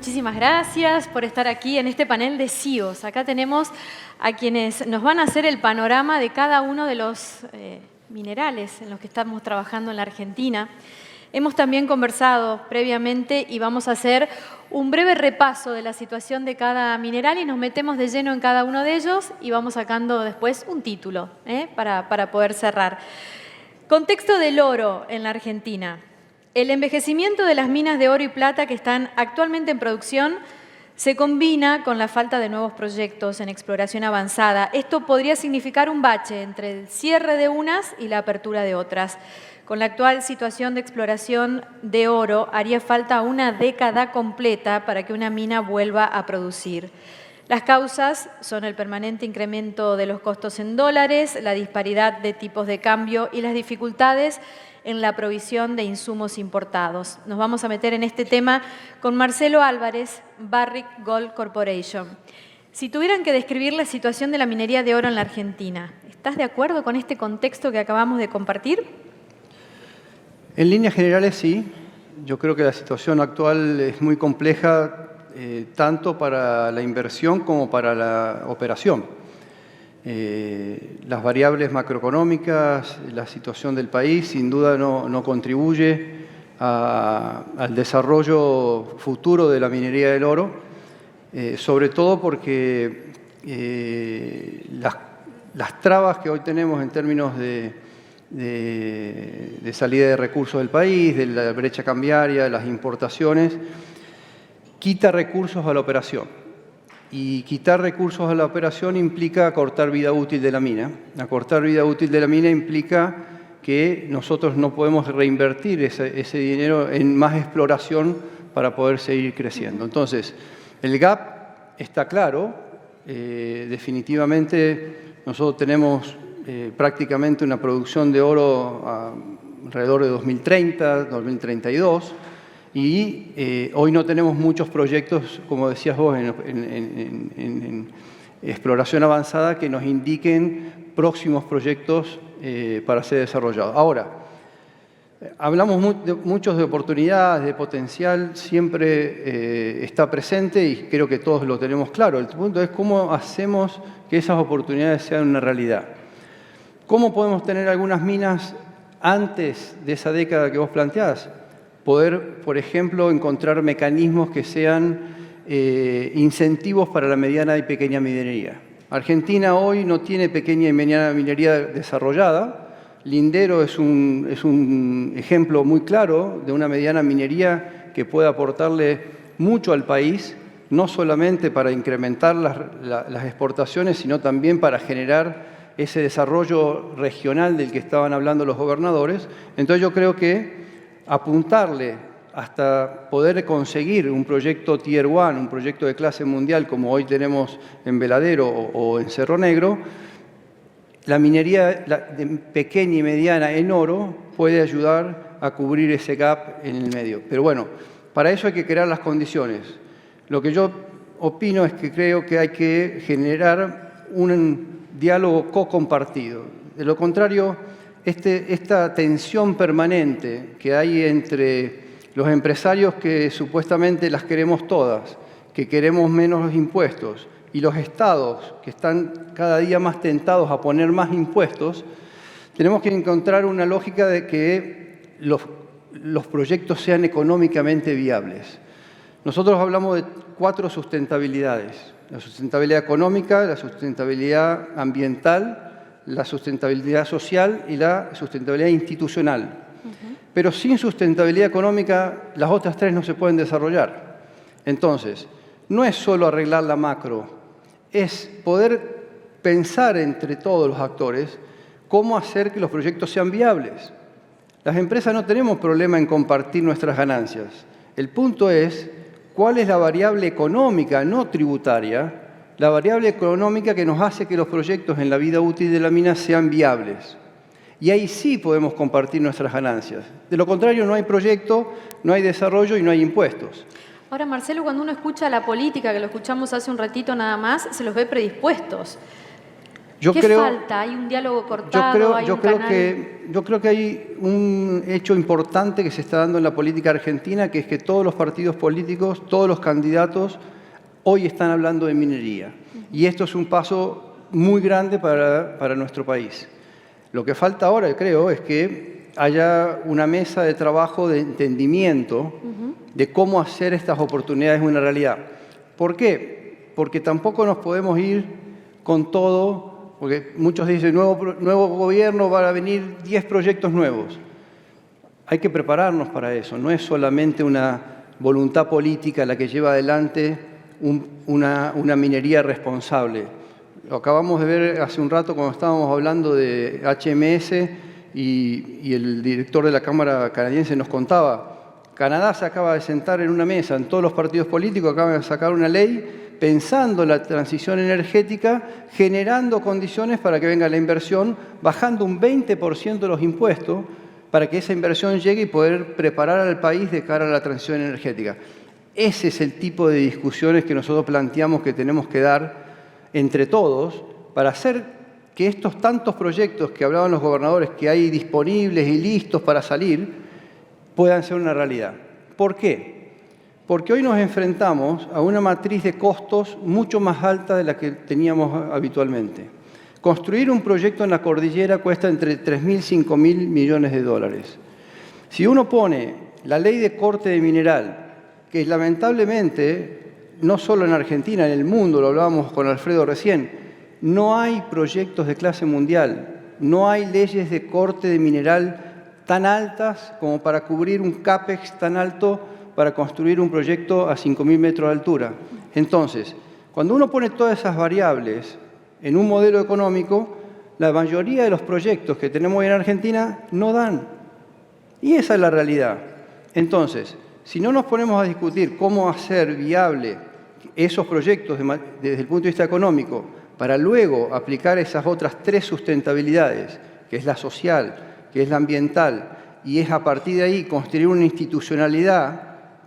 muchísimas gracias por estar aquí en este panel de CEOs. Acá tenemos a quienes nos van a hacer el panorama de cada uno de los minerales en los que estamos trabajando en la Argentina. Hemos también conversado previamente y vamos a hacer un breve repaso de la situación de cada mineral y nos metemos de lleno en cada uno de ellos y vamos sacando después un título para poder cerrar. Contexto del oro en la Argentina. El envejecimiento de las minas de oro y plata que están actualmente en producción se combina con la falta de nuevos proyectos en exploración avanzada. Esto podría significar un bache entre el cierre de unas y la apertura de otras. Con la actual situación de exploración de oro, haría falta una década completa para que una mina vuelva a producir. Las causas son el permanente incremento de los costos en dólares, la disparidad de tipos de cambio y las dificultades en la provisión de insumos importados. Nos vamos a meter en este tema con Marcelo Álvarez, Barrick Gold Corporation. Si tuvieran que describir la situación de la minería de oro en la Argentina, ¿estás de acuerdo con este contexto que acabamos de compartir? En líneas generales, sí. Yo creo que la situación actual es muy compleja, tanto para la inversión como para la operación. Las variables macroeconómicas, la situación del país, sin duda no contribuye al desarrollo futuro de la minería del oro, sobre todo porque las trabas que hoy tenemos en términos de salida de recursos del país, de la brecha cambiaria, de las importaciones, quita recursos a la operación. Y quitar recursos a la operación implica acortar vida útil de la mina. Acortar vida útil de la mina implica que nosotros no podemos reinvertir ese dinero en más exploración para poder seguir creciendo. Entonces, el gap está claro. Definitivamente nosotros tenemos prácticamente una producción de oro alrededor de 2030, 2032. Y hoy no tenemos muchos proyectos, como decías vos, en exploración avanzada que nos indiquen próximos proyectos para ser desarrollados. Ahora, hablamos muchos de oportunidades, de potencial, siempre está presente y creo que todos lo tenemos claro. El punto es cómo hacemos que esas oportunidades sean una realidad. ¿Cómo podemos tener algunas minas antes de esa década que vos planteás? Poder, por ejemplo, encontrar mecanismos que sean incentivos para la mediana y pequeña minería. Argentina hoy no tiene pequeña y mediana minería desarrollada. Lindero es un ejemplo muy claro de una mediana minería que puede aportarle mucho al país, no solamente para incrementar las exportaciones, sino también para generar ese desarrollo regional del que estaban hablando los gobernadores. Entonces yo creo que apuntarle hasta poder conseguir un proyecto Tier 1, un proyecto de clase mundial como hoy tenemos en Veladero o en Cerro Negro, la minería de pequeña y mediana en oro puede ayudar a cubrir ese gap en el medio. Pero bueno, para eso hay que crear las condiciones. Lo que yo opino es que creo que hay que generar un diálogo co-compartido. De lo contrario, esta tensión permanente que hay entre los empresarios que supuestamente las queremos todas, que queremos menos impuestos, y los estados que están cada día más tentados a poner más impuestos, tenemos que encontrar una lógica de que los proyectos sean económicamente viables. Nosotros hablamos de 4 sustentabilidades: la sustentabilidad económica, la sustentabilidad ambiental, la sustentabilidad social y la sustentabilidad institucional. Pero sin sustentabilidad económica, las otras 3 no se pueden desarrollar. Entonces, no es solo arreglar la macro, es poder pensar entre todos los actores cómo hacer que los proyectos sean viables. Las empresas no tenemos problema en compartir nuestras ganancias. El punto es cuál es la variable económica, no tributaria, la variable económica que nos hace que los proyectos en la vida útil de la mina sean viables. Y ahí sí podemos compartir nuestras ganancias. De lo contrario, no hay proyecto, no hay desarrollo y no hay impuestos. Ahora, Marcelo, cuando uno escucha la política, que lo escuchamos hace un ratito nada más, se los ve predispuestos. ¿Qué falta? ¿Hay un diálogo cortado? ¿Hay un canal? Yo creo que hay un hecho importante que se está dando en la política argentina, que es que todos los partidos políticos, todos los candidatos, hoy están hablando de minería. Y esto es un paso muy grande para nuestro país. Lo que falta ahora, creo, es que haya una mesa de trabajo de entendimiento de cómo hacer estas oportunidades una realidad. ¿Por qué? Porque tampoco nos podemos ir con todo, porque muchos dicen, nuevo gobierno, van a venir 10 proyectos nuevos. Hay que prepararnos para eso, no es solamente una voluntad política la que lleva adelante una minería responsable. Lo acabamos de ver hace un rato cuando estábamos hablando de HMS y el director de la Cámara canadiense nos contaba, Canadá se acaba de sentar en una mesa, en todos los partidos políticos acaban de sacar una ley pensando en la transición energética, generando condiciones para que venga la inversión, bajando un 20% de los impuestos para que esa inversión llegue y poder preparar al país de cara a la transición energética. Ese es el tipo de discusiones que nosotros planteamos que tenemos que dar entre todos para hacer que estos tantos proyectos que hablaban los gobernadores que hay disponibles y listos para salir puedan ser una realidad. ¿Por qué? Porque hoy nos enfrentamos a una matriz de costos mucho más alta de la que teníamos habitualmente. Construir un proyecto en la cordillera cuesta entre 3.000 y 5.000 millones de dólares. Si uno pone la ley de corte de mineral, que lamentablemente, no solo en Argentina, en el mundo, lo hablábamos con Alfredo recién, no hay proyectos de clase mundial, no hay leyes de corte de mineral tan altas como para cubrir un CAPEX tan alto para construir un proyecto a 5.000 metros de altura. Entonces, cuando uno pone todas esas variables en un modelo económico, la mayoría de los proyectos que tenemos hoy en Argentina no dan. Y esa es la realidad. Entonces, si no nos ponemos a discutir cómo hacer viable esos proyectos desde el punto de vista económico, para luego aplicar esas otras 3 sustentabilidades, que es la social, que es la ambiental, y es a partir de ahí construir una institucionalidad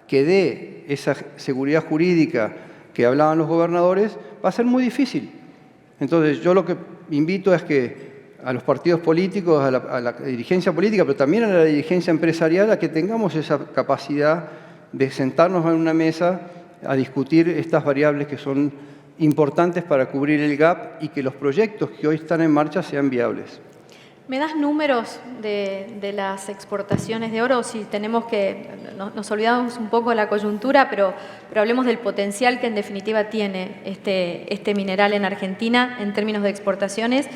que dé esa seguridad jurídica que hablaban los gobernadores, va a ser muy difícil. Entonces, yo lo que invito es que a los partidos políticos, a la dirigencia política, pero también a la dirigencia empresarial, a que tengamos esa capacidad de sentarnos en una mesa a discutir estas variables que son importantes para cubrir el gap y que los proyectos que hoy están en marcha sean viables. ¿Me das números de las exportaciones de oro? Si tenemos que, nos olvidamos un poco de la coyuntura, pero hablemos del potencial que en definitiva tiene este mineral en Argentina en términos de exportaciones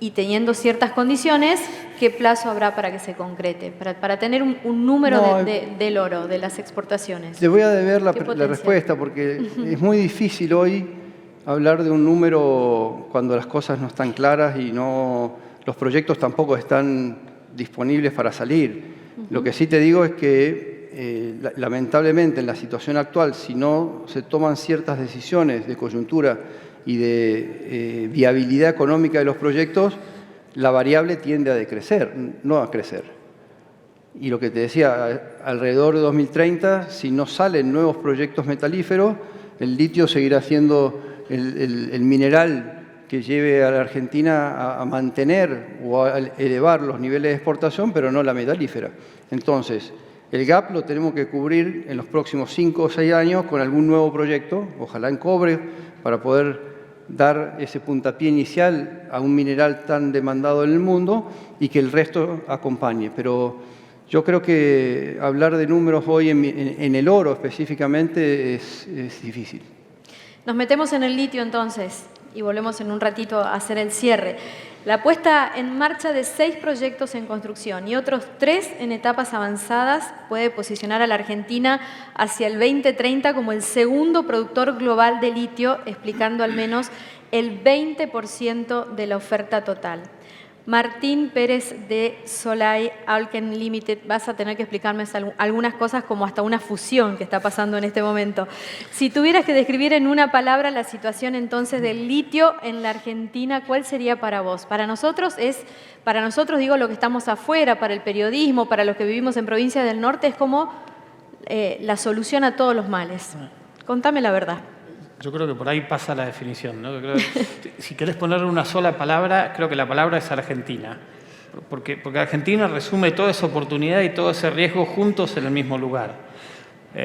y teniendo ciertas condiciones, ¿qué plazo habrá para que se concrete? Para tener un número del oro, de las exportaciones. Le voy a deber la respuesta porque es muy difícil hoy hablar de un número cuando las cosas no están claras y los proyectos tampoco están disponibles para salir. Lo que sí te digo es que lamentablemente en la situación actual, si no se toman ciertas decisiones de coyuntura y de viabilidad económica de los proyectos, la variable tiende a decrecer, no a crecer. Y lo que te decía, alrededor de 2030, si no salen nuevos proyectos metalíferos, el litio seguirá siendo el mineral que lleve a la Argentina a mantener o a elevar los niveles de exportación, pero no la metalífera. Entonces, el gap lo tenemos que cubrir en los próximos 5 o 6 años con algún nuevo proyecto, ojalá en cobre, para poder dar ese puntapié inicial a un mineral tan demandado en el mundo y que el resto acompañe. Pero yo creo que hablar de números hoy en el oro específicamente es difícil. Nos metemos en el litio entonces y volvemos en un ratito a hacer el cierre. La puesta en marcha de 6 proyectos en construcción y otros 3 en etapas avanzadas puede posicionar a la Argentina hacia el 2030 como el segundo productor global de litio, explicando al menos el 20% de la oferta total. Martín Pérez de Solay Alken Limited, vas a tener que explicarme algunas cosas como hasta una fusión que está pasando en este momento. Si tuvieras que describir en una palabra la situación entonces del litio en la Argentina, ¿cuál sería para vos? Para nosotros digo lo que estamos afuera, para el periodismo, para los que vivimos en provincias del norte, es como la solución a todos los males. Contame la verdad. Yo creo que por ahí pasa la definición, ¿no? Creo que, si querés ponerle una sola palabra, creo que la palabra es Argentina. Porque Argentina resume toda esa oportunidad y todo ese riesgo juntos en el mismo lugar.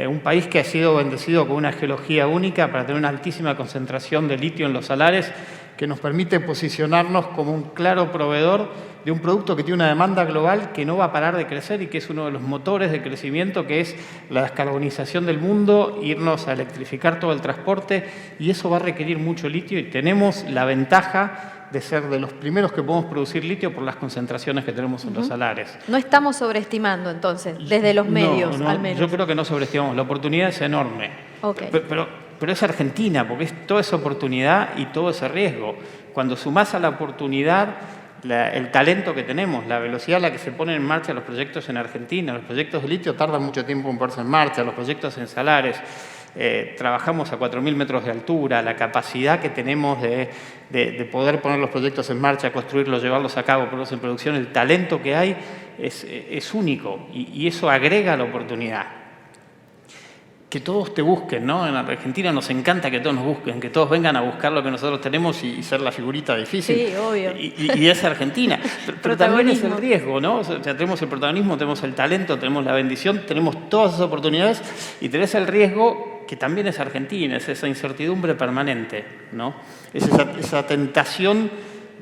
Un país que ha sido bendecido con una geología única para tener una altísima concentración de litio en los salares, que nos permite posicionarnos como un claro proveedor de un producto que tiene una demanda global que no va a parar de crecer y que es uno de los motores de crecimiento, que es la descarbonización del mundo, irnos a electrificar todo el transporte, y eso va a requerir mucho litio, y tenemos la ventaja de ser de los primeros que podemos producir litio por las concentraciones que tenemos en los salares. No estamos sobreestimando, entonces, desde los medios, no, al menos. Yo creo que no sobreestimamos. La oportunidad es enorme. Okay. Pero es Argentina, porque es toda esa oportunidad y todo ese riesgo. Cuando sumás a la oportunidad el talento que tenemos, la velocidad a la que se ponen en marcha los proyectos en Argentina, los proyectos de litio tardan mucho tiempo en ponerse en marcha, los proyectos en salares, trabajamos a 4.000 metros de altura, la capacidad que tenemos de poder poner los proyectos en marcha, construirlos, llevarlos a cabo, ponerlos en producción, el talento que hay es único, y eso agrega la oportunidad. Que todos te busquen, ¿no? En Argentina nos encanta que todos nos busquen, que todos vengan a buscar lo que nosotros tenemos y ser la figurita difícil. Sí, obvio. Y es Argentina. Pero también es el riesgo, ¿no? O sea, tenemos el protagonismo, tenemos el talento, tenemos la bendición, tenemos todas esas oportunidades, y tenés el riesgo que también es Argentina, es esa incertidumbre permanente, ¿no? Es esa tentación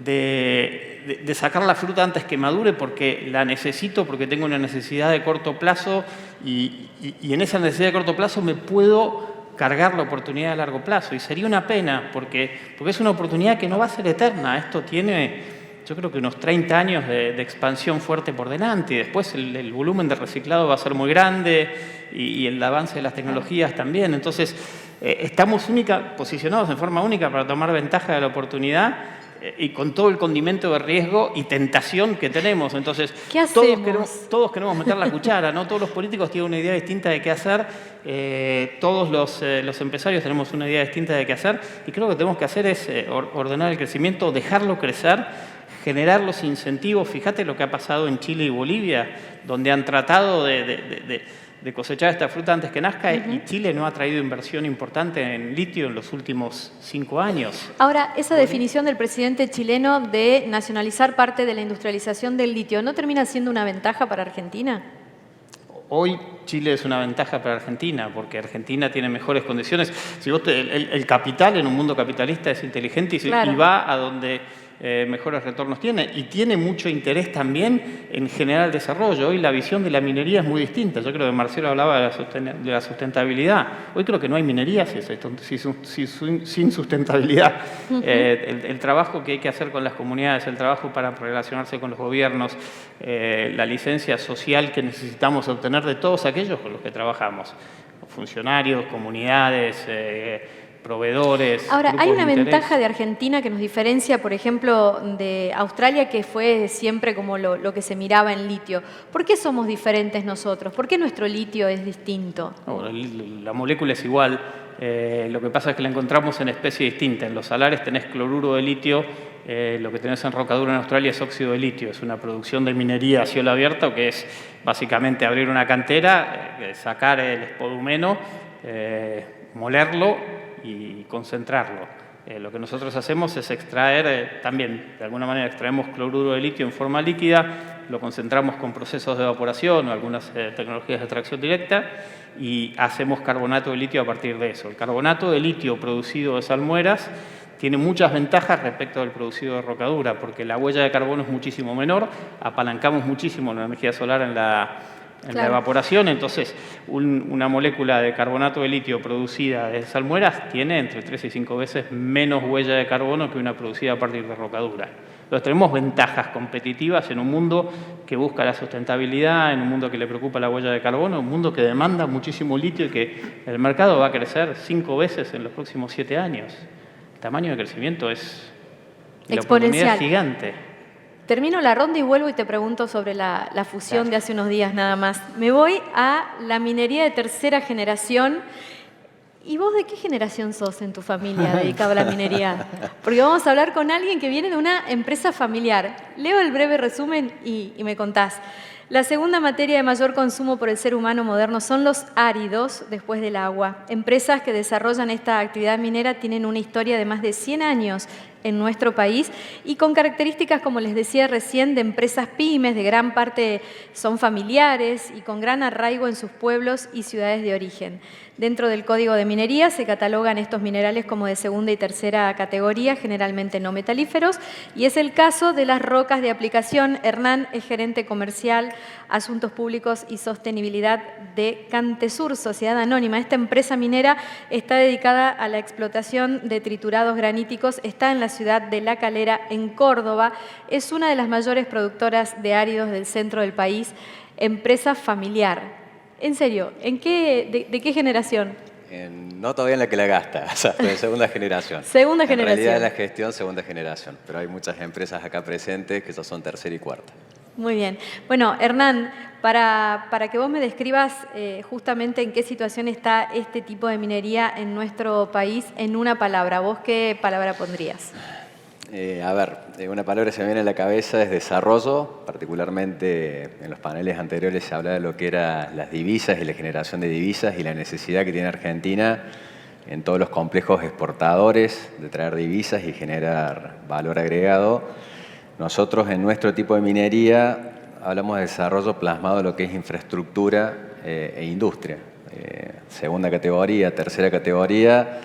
de sacar la fruta antes que madure porque la necesito, porque tengo una necesidad de corto plazo, y en esa necesidad de corto plazo me puedo cargar la oportunidad de largo plazo. Y sería una pena porque es una oportunidad que no va a ser eterna. Esto tiene, yo creo que unos 30 años de expansión fuerte por delante, y después el volumen de reciclado va a ser muy grande, y el avance de las tecnologías también. Entonces, estamos posicionados en forma única para tomar ventaja de la oportunidad, y con todo el condimento de riesgo y tentación que tenemos. Entonces, ¿qué hacemos? Todos queremos meter la cuchara, ¿no? Todos los políticos tienen una idea distinta de qué hacer, todos los empresarios tenemos una idea distinta de qué hacer, y creo que lo que tenemos que hacer es ordenar el crecimiento, dejarlo crecer, generar los incentivos. Fíjate lo que ha pasado en Chile y Bolivia, donde han tratado de cosechar esta fruta antes que nazca, y Chile no ha traído inversión importante en litio en los últimos 5 años. Ahora, esa definición del presidente chileno de nacionalizar parte de la industrialización del litio, ¿no termina siendo una ventaja para Argentina? Hoy Chile es una ventaja para Argentina, porque Argentina tiene mejores condiciones. Si vos el capital en un mundo capitalista es inteligente, y va a donde mejores retornos tiene, y tiene mucho interés también en generar el desarrollo. Hoy la visión de la minería es muy distinta. Yo creo que Marcelo hablaba de la sustentabilidad. Hoy creo que no hay minería sin sustentabilidad. El trabajo que hay que hacer con las comunidades, el trabajo para relacionarse con los gobiernos, la licencia social que necesitamos obtener de todos aquellos con los que trabajamos, funcionarios, comunidades, proveedores. Ahora, hay una ventaja de Argentina que nos diferencia, por ejemplo, de Australia, que fue siempre como lo que se miraba en litio. ¿Por qué somos diferentes nosotros? ¿Por qué nuestro litio es distinto? No, la molécula es igual. Lo que pasa es que la encontramos en especies distintas. En los salares tenés cloruro de litio, lo que tenés en Rocadura en Australia es óxido de litio. Es una producción de minería a cielo abierto, que es básicamente abrir una cantera, sacar el espodumeno, molerlo y concentrarlo. Lo que nosotros hacemos es extraer, también de alguna manera extraemos cloruro de litio en forma líquida, lo concentramos con procesos de evaporación o algunas tecnologías de extracción directa, y hacemos carbonato de litio a partir de eso. El carbonato de litio producido de salmueras tiene muchas ventajas respecto del producido de Rocadura, porque la huella de carbono es muchísimo menor, apalancamos muchísimo la energía solar en la evaporación. Entonces, una molécula de carbonato de litio producida de salmueras tiene entre 3 y 5 veces menos huella de carbono que una producida a partir de Rocadura. Entonces, tenemos ventajas competitivas en un mundo que busca la sustentabilidad, en un mundo que le preocupa la huella de carbono, un mundo que demanda muchísimo litio y que el mercado va a crecer 5 veces en los próximos 7 años. El tamaño de crecimiento es exponencial, gigante. Termino la ronda y vuelvo y te pregunto sobre la fusión de hace unos días nada más. Me voy a la minería de tercera generación. ¿Y vos de qué generación sos en tu familia dedicado a la minería? Porque vamos a hablar con alguien que viene de una empresa familiar. Leo el breve resumen y me contás. La segunda materia de mayor consumo por el ser humano moderno son los áridos después del agua. Empresas que desarrollan esta actividad minera tienen una historia de más de 100 años en nuestro país y con características, como les decía recién, de empresas pymes, de gran parte son familiares y con gran arraigo en sus pueblos y ciudades de origen. Dentro del Código de Minería se catalogan estos minerales como de segunda y tercera categoría, generalmente no metalíferos, y es el caso de las rocas de aplicación. Hernán es gerente comercial, Asuntos Públicos y Sostenibilidad de Cantesur, Sociedad Anónima. Esta empresa minera está dedicada a la explotación de triturados graníticos, está en la ciudad de La Calera, en Córdoba. Es una de las mayores productoras de áridos del centro del país, empresa familiar. En serio, ¿de qué generación? No todavía en la que la gasta, o sea, de segunda generación. Segunda generación. En realidad la gestión, segunda generación, pero hay muchas empresas acá presentes que ya son tercera y cuarta. Muy bien. Bueno, Hernán, para que vos me describas justamente en qué situación está este tipo de minería en nuestro país, en una palabra, ¿vos qué palabra pondrías? Una palabra que se me viene a la cabeza es desarrollo. Particularmente en los paneles anteriores se hablaba de lo que eran las divisas y la generación de divisas y la necesidad que tiene Argentina en todos los complejos exportadores de traer divisas y generar valor agregado. Nosotros en nuestro tipo de minería hablamos de desarrollo plasmado en lo que es infraestructura e industria. Segunda categoría, tercera categoría,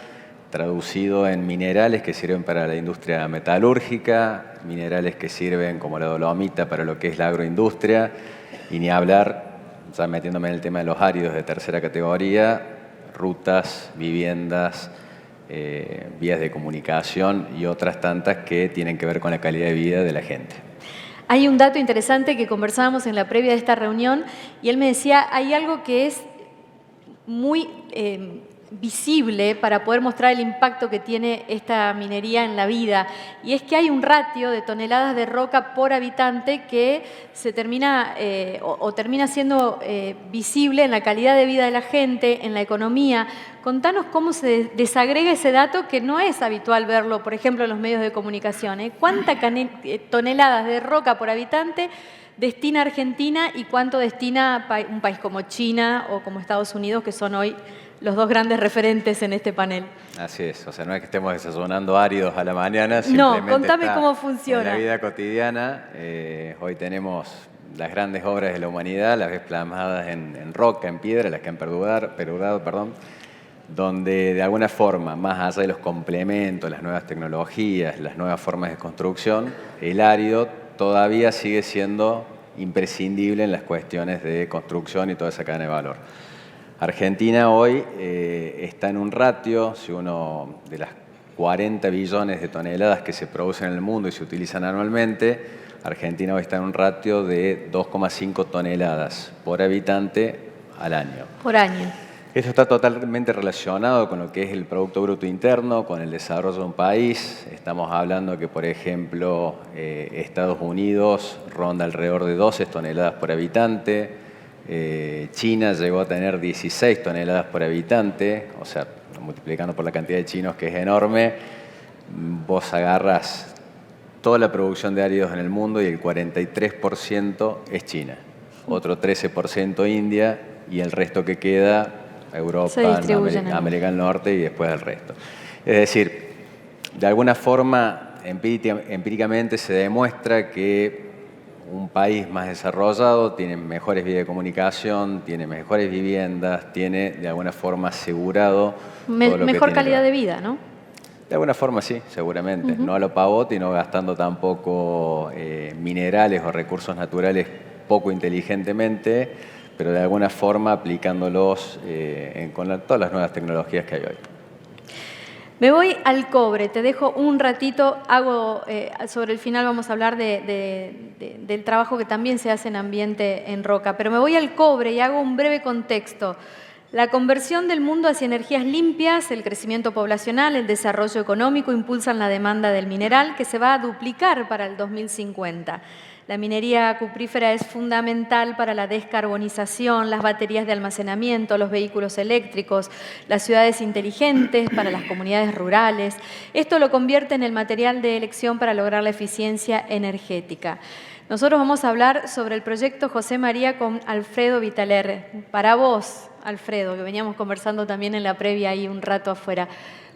traducido en minerales que sirven para la industria metalúrgica, minerales que sirven como la dolomita para lo que es la agroindustria, y ni hablar, ya metiéndome en el tema de los áridos de tercera categoría, rutas, viviendas, vías de comunicación y otras tantas que tienen que ver con la calidad de vida de la gente. Hay un dato interesante que conversábamos en la previa de esta reunión y él me decía, hay algo que es muy visible para poder mostrar el impacto que tiene esta minería en la vida, y es que hay un ratio de toneladas de roca por habitante que se termina termina siendo visible en la calidad de vida de la gente, en la economía. Contanos cómo se desagrega ese dato que no es habitual verlo, por ejemplo, en los medios de comunicación. ¿Cuántas toneladas de roca por habitante destina Argentina y cuánto destina un país como China o como Estados Unidos, que son hoy los dos grandes referentes en este panel? Así es, o sea, no es que estemos desayunando áridos a la mañana, no, contame cómo funciona. En la vida cotidiana, hoy tenemos las grandes obras de la humanidad, las ves plasmadas en roca, en piedra, las que han perdurado, donde de alguna forma, más allá de los complementos, las nuevas tecnologías, las nuevas formas de construcción, el árido todavía sigue siendo imprescindible en las cuestiones de construcción y toda esa cadena de valor. Argentina hoy está en un ratio, si uno de las 40 billones de toneladas que se producen en el mundo y se utilizan anualmente, Argentina hoy está en un ratio de 2,5 toneladas por habitante al año. Por año. Esto está totalmente relacionado con lo que es el Producto Bruto Interno, con el desarrollo de un país. Estamos hablando que, por ejemplo, Estados Unidos ronda alrededor de 12 toneladas por habitante. China llegó a tener 16 toneladas por habitante, o sea, multiplicando por la cantidad de chinos, que es enorme, vos agarras toda la producción de áridos en el mundo y el 43% es China, otro 13% India y el resto que queda Europa, América del Norte y después el resto. Es decir, de alguna forma, empíricamente se demuestra que un país más desarrollado tiene mejores vías de comunicación, tiene mejores viviendas, tiene de alguna forma asegurado todo lo mejor calidad de vida, ¿no? De alguna forma sí, seguramente. No a lo pavote y no gastando tampoco minerales o recursos naturales poco inteligentemente, pero de alguna forma aplicándolos con todas las nuevas tecnologías que hay hoy. Me voy al cobre, te dejo un ratito, sobre el final vamos a hablar del trabajo que también se hace en ambiente en roca, pero me voy al cobre y hago un breve contexto. La conversión del mundo hacia energías limpias, el crecimiento poblacional, el desarrollo económico impulsan la demanda del mineral, que se va a duplicar para el 2050. La minería cuprífera es fundamental para la descarbonización, las baterías de almacenamiento, los vehículos eléctricos, las ciudades inteligentes, para las comunidades rurales. Esto lo convierte en el material de elección para lograr la eficiencia energética. Nosotros vamos a hablar sobre el proyecto José María con Alfredo Vitaler. Para vos, Alfredo, que veníamos conversando también en la previa ahí un rato afuera,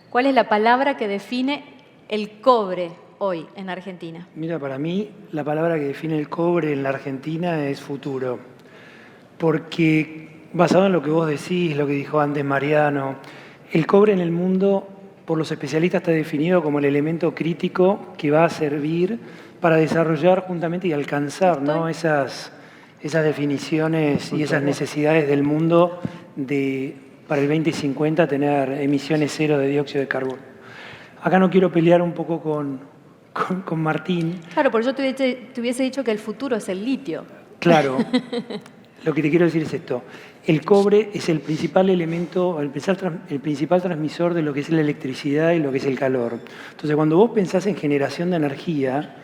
¿cuál es la palabra que define el cobre hoy en Argentina? Mira, para mí la palabra que define el cobre en la Argentina es futuro. Porque basado en lo que vos decís, lo que dijo antes Mariano, el cobre en el mundo, por los especialistas, está definido como el elemento crítico que va a servir para desarrollar juntamente y alcanzar, ¿no?, esas definiciones y esas necesidades del mundo de, para el 2050, tener emisiones cero de dióxido de carbono. Acá no quiero pelear un poco con Martín. Claro, porque yo te hubiese dicho que el futuro es el litio. Claro. Lo que te quiero decir es esto. El cobre es el principal elemento, el principal transmisor de lo que es la electricidad y lo que es el calor. Entonces, cuando vos pensás en generación de energía,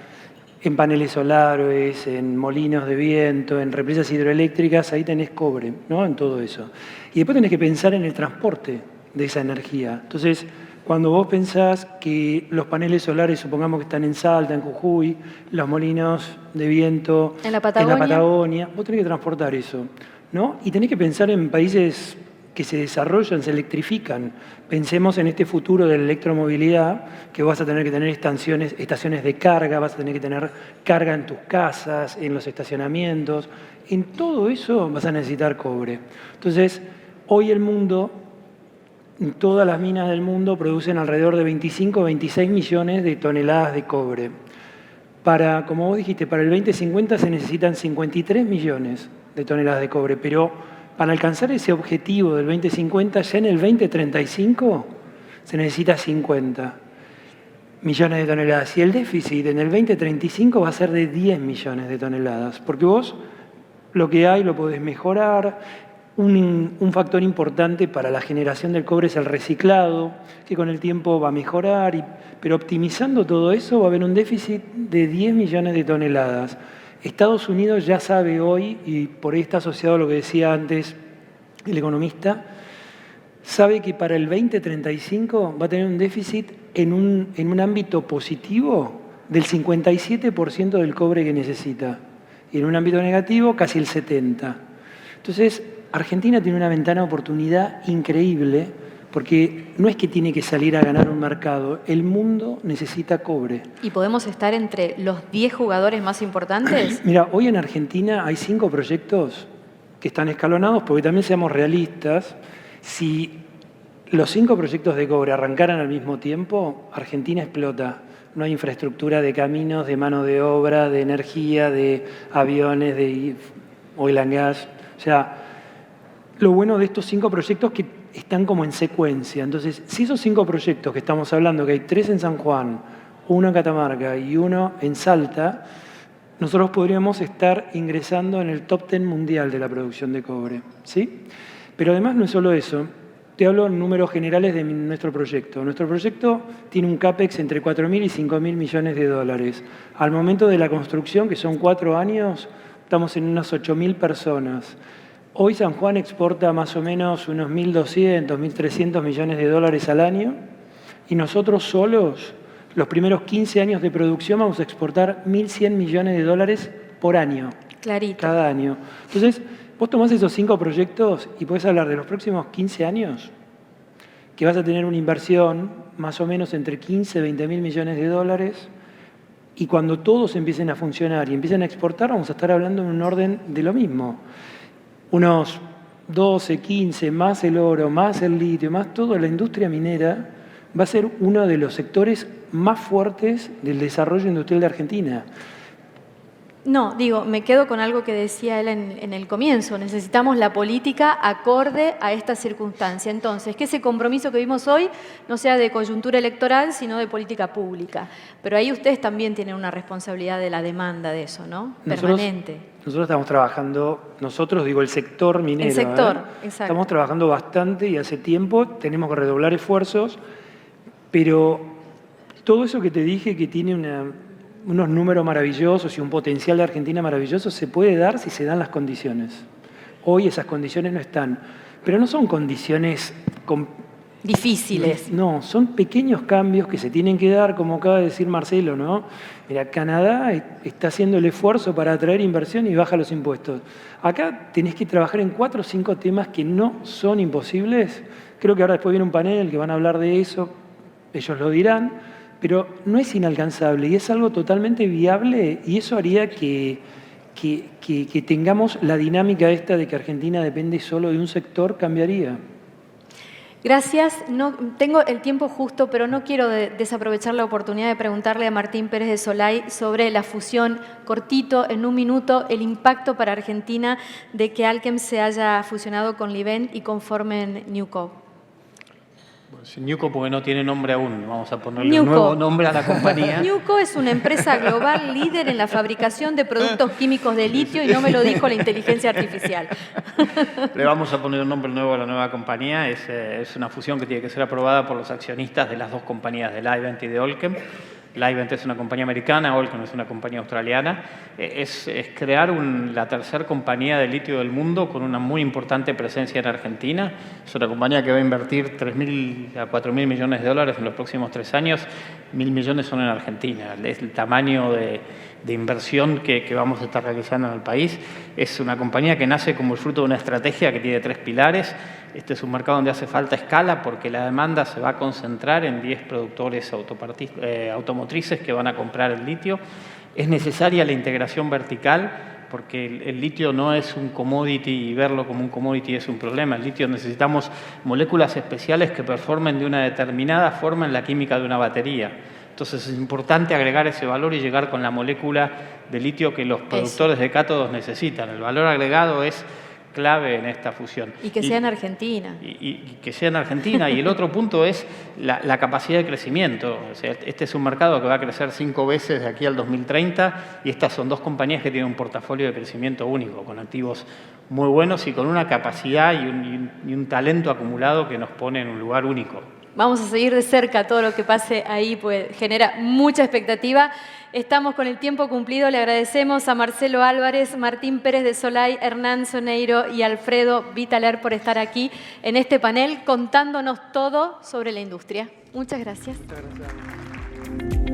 en paneles solares, en molinos de viento, en represas hidroeléctricas, ahí tenés cobre, ¿no?, en todo eso. Y después tenés que pensar en el transporte de esa energía. Entonces, cuando vos pensás que los paneles solares, supongamos que están en Salta, en Jujuy, los molinos de viento en la Patagonia, vos tenés que transportar eso, ¿no? Y tenés que pensar en países que se desarrollan, se electrifican. Pensemos en este futuro de la electromovilidad, que vas a tener que tener estaciones de carga, vas a tener que tener carga en tus casas, en los estacionamientos. En todo eso vas a necesitar cobre. Entonces, hoy el mundo, todas las minas del mundo producen alrededor de 25 o 26 millones de toneladas de cobre. Como vos dijiste, para el 2050 se necesitan 53 millones de toneladas de cobre, pero para alcanzar ese objetivo del 2050, ya en el 2035 se necesita 50 millones de toneladas. Y el déficit en el 2035 va a ser de 10 millones de toneladas, porque vos lo que hay lo podés mejorar. Un factor importante para la generación del cobre es el reciclado, que con el tiempo va a mejorar, pero optimizando todo eso va a haber un déficit de 10 millones de toneladas. Estados Unidos ya sabe hoy, y por ahí está asociado a lo que decía antes el economista, sabe que para el 2035 va a tener un déficit en un ámbito positivo del 57% del cobre que necesita, y en un ámbito negativo casi el 70%. Entonces, Argentina tiene una ventana de oportunidad increíble, porque no es que tiene que salir a ganar un mercado, el mundo necesita cobre. ¿Y podemos estar entre los 10 jugadores más importantes? Mira, hoy en Argentina hay 5 proyectos que están escalonados, porque también seamos realistas, si los 5 proyectos de cobre arrancaran al mismo tiempo, Argentina explota. No hay infraestructura de caminos, de mano de obra, de energía, de aviones, de oil and gas. O sea, lo bueno de estos 5 proyectos que están como en secuencia. Entonces, si esos 5 proyectos que estamos hablando, que hay 3 en San Juan, 1 en Catamarca y 1 en Salta, nosotros podríamos estar ingresando en el top 10 mundial de la producción de cobre, ¿sí? Pero además no es solo eso. Te hablo en números generales de nuestro proyecto. Nuestro proyecto tiene un CAPEX entre 4.000 y 5.000 millones de dólares. Al momento de la construcción, que son 4 años, estamos en unas 8.000 personas. Hoy San Juan exporta más o menos unos 1.200, 1.300 millones de dólares al año, y nosotros solos, los primeros 15 años de producción, vamos a exportar 1.100 millones de dólares por año. Clarito. Cada año. Entonces, vos tomás esos 5 proyectos y podés hablar de los próximos 15 años, que vas a tener una inversión más o menos entre 15 y 20 mil millones de dólares, y cuando todos empiecen a funcionar y empiecen a exportar, vamos a estar hablando en un orden de lo mismo. Unos 12, 15, más el oro, más el litio, más toda la industria minera, va a ser uno de los sectores más fuertes del desarrollo industrial de Argentina. No, digo, me quedo con algo que decía él en el comienzo. Necesitamos la política acorde a esta circunstancia. Entonces, que ese compromiso que vimos hoy no sea de coyuntura electoral, sino de política pública. Pero ahí ustedes también tienen una responsabilidad de la demanda de eso, ¿no? Permanente. Nosotros estamos trabajando, digo, el sector minero. El sector, exacto. Estamos trabajando bastante y hace tiempo, tenemos que redoblar esfuerzos, pero todo eso que te dije que tiene unos números maravillosos y un potencial de Argentina maravilloso se puede dar si se dan las condiciones. Hoy esas condiciones no están, pero no son condiciones difíciles. No, son pequeños cambios que se tienen que dar, como acaba de decir Marcelo, ¿no? Mira, Canadá está haciendo el esfuerzo para atraer inversión y baja los impuestos. Acá tenés que trabajar en 4 o 5 temas que no son imposibles. Creo que ahora después viene un panel que van a hablar de eso, ellos lo dirán, pero no es inalcanzable y es algo totalmente viable y eso haría que tengamos la dinámica esta de que Argentina depende solo de un sector, cambiaría. Gracias. No, tengo el tiempo justo, pero no quiero desaprovechar la oportunidad de preguntarle a Martín Pérez de Solay sobre la fusión, cortito, en un minuto, el impacto para Argentina de que Alkem se haya fusionado con Livent y conformen Newco. Newco porque no tiene nombre aún, vamos a ponerle un nuevo nombre a la compañía. Newco es una empresa global líder en la fabricación de productos químicos de litio y no me lo dijo la inteligencia artificial. Le vamos a poner un nombre nuevo a la nueva compañía, es una fusión que tiene que ser aprobada por los accionistas de las dos compañías, de Livent y de Allkem. Livent es una compañía americana, Allkem es una compañía australiana. Es crear la tercera compañía de litio del mundo con una muy importante presencia en Argentina. Es una compañía que va a invertir 3.000 a 4.000 millones de dólares en los próximos 3 años. 1.000 millones son en Argentina. Es el tamaño de inversión que vamos a estar realizando en el país. Es una compañía que nace como el fruto de una estrategia que tiene 3 pilares. Este es un mercado donde hace falta escala porque la demanda se va a concentrar en 10 productores automotrices que van a comprar el litio. Es necesaria la integración vertical porque el litio no es un commodity y verlo como un commodity es un problema. El litio necesitamos moléculas especiales que performen de una determinada forma en la química de una batería. Entonces es importante agregar ese valor y llegar con la molécula de litio que los productores de cátodos necesitan. El valor agregado es clave en esta fusión. Y que sea en Argentina. Y que sea en Argentina. Y el otro punto es la capacidad de crecimiento. O sea, este es un mercado que va a crecer 5 veces de aquí al 2030 y estas son 2 compañías que tienen un portafolio de crecimiento único, con activos muy buenos y con una capacidad y un talento acumulado que nos pone en un lugar único. Vamos a seguir de cerca todo lo que pase ahí, pues genera mucha expectativa. Estamos con el tiempo cumplido. Le agradecemos a Marcelo Álvarez, Martín Pérez de Solay, Hernán Soneiro y Alfredo Vitaler por estar aquí en este panel contándonos todo sobre la industria. Muchas gracias. Muchas gracias.